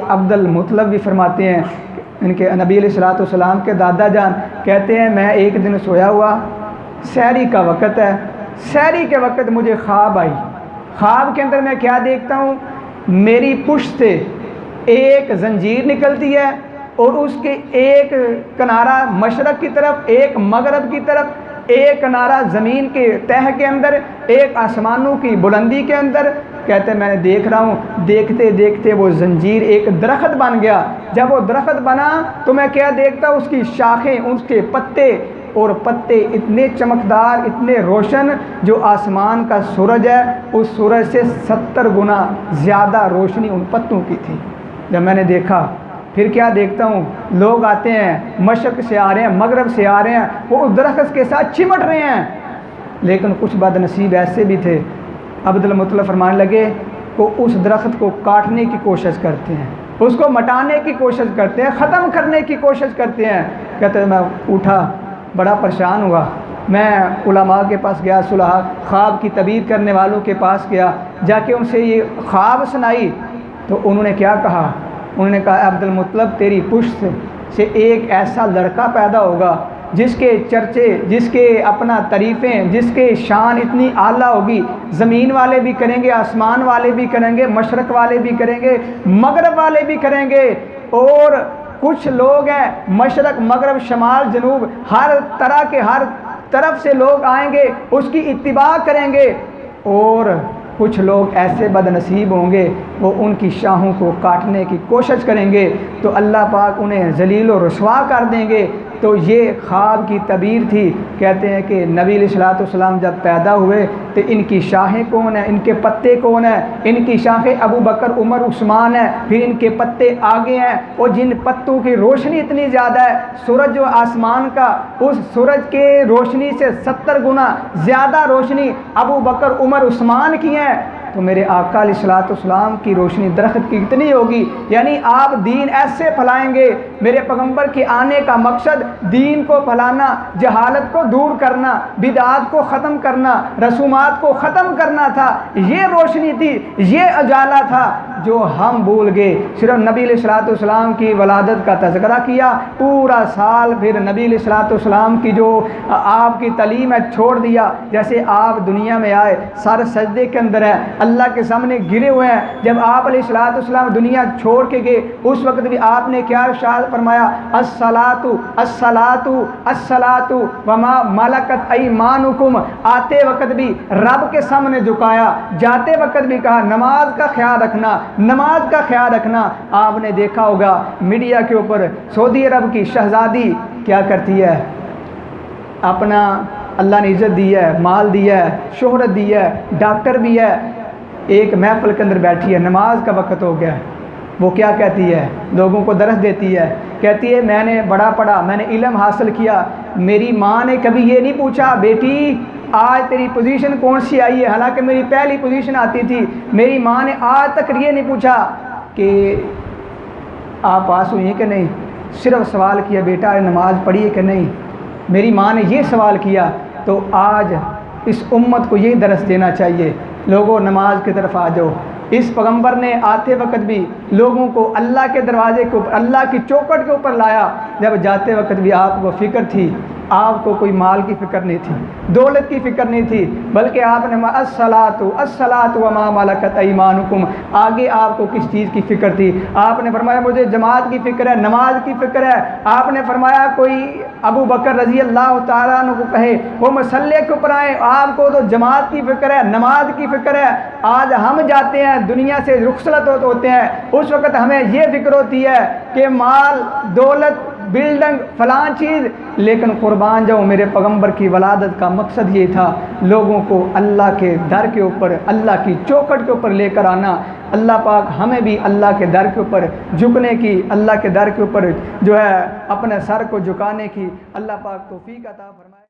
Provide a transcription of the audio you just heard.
عبد المطلب بھی فرماتے ہیں، ان کے نبی علیہ الصلوۃ والسلام کے دادا جان کہتے ہیں میں ایک دن سویا ہوا، سحری کا وقت ہے، سحری کے وقت مجھے خواب آئی۔ خواب کے اندر میں کیا دیکھتا ہوں، میری پشت سے ایک زنجیر نکلتی ہے اور اس کے ایک کنارہ مشرق کی طرف، ایک مغرب کی طرف، ایک کنارہ زمین کے تہہ کے اندر، ایک آسمانوں کی بلندی کے اندر۔ کہتے ہیں میں نے دیکھ رہا ہوں، دیکھتے دیکھتے وہ زنجیر ایک درخت بن گیا۔ جب وہ درخت بنا تو میں کیا دیکھتا ہوں، اس کی شاخیں، اس کے پتے، اور پتے اتنے چمکدار، اتنے روشن، جو آسمان کا سورج ہے اس سورج سے 70 گنا زیادہ روشنی ان پتوں کی تھی۔ جب میں نے دیکھا، پھر کیا دیکھتا ہوں، لوگ آتے ہیں، مشرق سے آ رہے ہیں، مغرب سے آ رہے ہیں، وہ اس درخت کے ساتھ چمٹ رہے ہیں۔ لیکن کچھ بد نصیب ایسے بھی تھے، عبد المطلب فرمانے لگے وہ اس درخت کو کاٹنے کی کوشش کرتے ہیں، اس کو مٹانے کی کوشش کرتے ہیں، ختم کرنے کی کوشش کرتے ہیں۔ کہتے ہیں میں اٹھا، بڑا پریشان ہوا، میں علماء کے پاس گیا، صلحاء خواب کی تعبیر کرنے والوں کے پاس گیا، جا کے ان سے یہ خواب سنائی تو انہوں نے کیا کہا، انہوں نے کہا عبد المطلب تیری پشت سے ایک ایسا لڑکا پیدا ہوگا جس کے چرچے، جس کے اپنا تعریفیں، جس کے شان اتنی اعلیٰ ہوگی، زمین والے بھی کریں گے، آسمان والے بھی کریں گے، مشرق والے بھی کریں گے، مغرب والے بھی کریں گے، اور کچھ لوگ ہیں مشرق، مغرب، شمال، جنوب، ہر طرح کے، ہر طرف سے لوگ آئیں گے، اس کی اتباع کریں گے، اور کچھ لوگ ایسے بد نصیب ہوں گے وہ ان کی شاہوں کو کاٹنے کی کوشش کریں گے تو اللہ پاک انہیں ذلیل و رسوا کر دیں گے۔ تو یہ خواب کی تعبیر تھی۔ کہتے ہیں کہ نبی علیہ الصلوۃ والسلام جب پیدا ہوئے تو ان کی شاخیں کون ہیں، ان کے پتے کون ہیں، ان کی شاخیں ابو بکر، عمر، عثمان ہیں، پھر ان کے پتے آگے ہیں، اور جن پتوں کی روشنی اتنی زیادہ ہے، سورج جو آسمان کا، اس سورج کے روشنی سے 70 گنا زیادہ روشنی ابو بکر، عمر، عثمان کی ہیں۔ تو میرے آقا علیہ الصلوۃ والسلام کی روشنی درخت کی کتنی ہوگی، یعنی آپ دین ایسے پھیلائیں گے۔ میرے پیغمبر کے آنے کا مقصد دین کو پھیلانا، جہالت کو دور کرنا، بدعات کو ختم کرنا، رسومات کو ختم کرنا تھا۔ یہ روشنی تھی، یہ اجالا تھا جو ہم بھول گئے۔ صرف نبی علیہ الصلوۃ والسلام کی ولادت کا تذکرہ کیا، پورا سال پھر نبی علیہ الصلوۃ والسلام کی جو آپ کی تعلیم ہے چھوڑ دیا۔ جیسے آپ دنیا میں آئے، سر سجدے کے اندر ہیں، اللہ کے سامنے گرے ہوئے ہیں۔ جب آپ علیہ الصلوۃ والسلام دنیا چھوڑ کے گئے، اس وقت بھی آپ نے کیا ارشاد فرمایا، الصلاۃ الصلاۃ الصلاۃ وما ملکت ایمانکم۔ آتے وقت بھی رب کے سامنے جھکایا، جاتے وقت بھی کہا نماز کا خیال رکھنا، نماز کا خیال رکھنا۔ آپ نے دیکھا ہوگا میڈیا کے اوپر سعودی عرب کی شہزادی کیا کرتی ہے، اپنا اللہ نے عزت دی ہے، مال دیا ہے، شہرت دی ہے، ڈاکٹر بھی ہے، ایک محفل کے اندر بیٹھی ہے، نماز کا وقت ہو گیا، وہ کیا کہتی ہے، لوگوں کو درس دیتی ہے، کہتی ہے میں نے بڑا پڑھا، میں نے علم حاصل کیا، میری ماں نے کبھی یہ نہیں پوچھا بیٹی آج تیری پوزیشن کون سی آئی ہے، حالانکہ میری پہلی پوزیشن آتی تھی، میری ماں نے آج تک یہ نہیں پوچھا کہ آپ پاس ہوئی ہیں کہ نہیں، صرف سوال کیا بیٹا نماز پڑھی ہے کہ نہیں۔ میری ماں نے یہ سوال کیا۔ تو آج اس امت کو یہ درس دینا چاہیے، لوگوں نماز کی طرف آ جاؤ۔ اس پیغمبر نے آتے وقت بھی لوگوں کو اللہ کے دروازے کے اوپر، اللہ کی چوکھٹ کے اوپر لایا، جب جاتے وقت بھی آپ کو فکر تھی، آپ کو کوئی مال کی فکر نہیں تھی، دولت کی فکر نہیں تھی، بلکہ آپ نے الصلاۃ الصلاۃ وما ملکت ایمانکم، آگے آپ کو کس چیز کی فکر تھی؟ آپ نے فرمایا مجھے جماعت کی فکر ہے، نماز کی فکر ہے۔ آپ نے فرمایا کوئی ابو بکر رضی اللہ تعالیٰ عنہ کو کہے وہ مصلی کے اوپر آئے، آپ کو تو جماعت کی فکر ہے، نماز کی فکر ہے۔ آج ہم جاتے ہیں دنیا سے رخصت ہوتے ہیں، اس وقت ہمیں یہ فکر ہوتی ہے کہ مال، دولت، بلڈنگ، فلاں چیز، لیکن قربان جاؤں میرے پیغمبر کی ولادت کا مقصد یہ تھا لوگوں کو اللہ کے در کے اوپر، اللہ کی چوکھٹ کے اوپر لے کر آنا۔ اللہ پاک ہمیں بھی اللہ کے در کے اوپر جھکنے کی، اللہ کے در کے اوپر جو ہے اپنے سر کو جھکانے کی اللہ پاک توفیق عطا فرمائے۔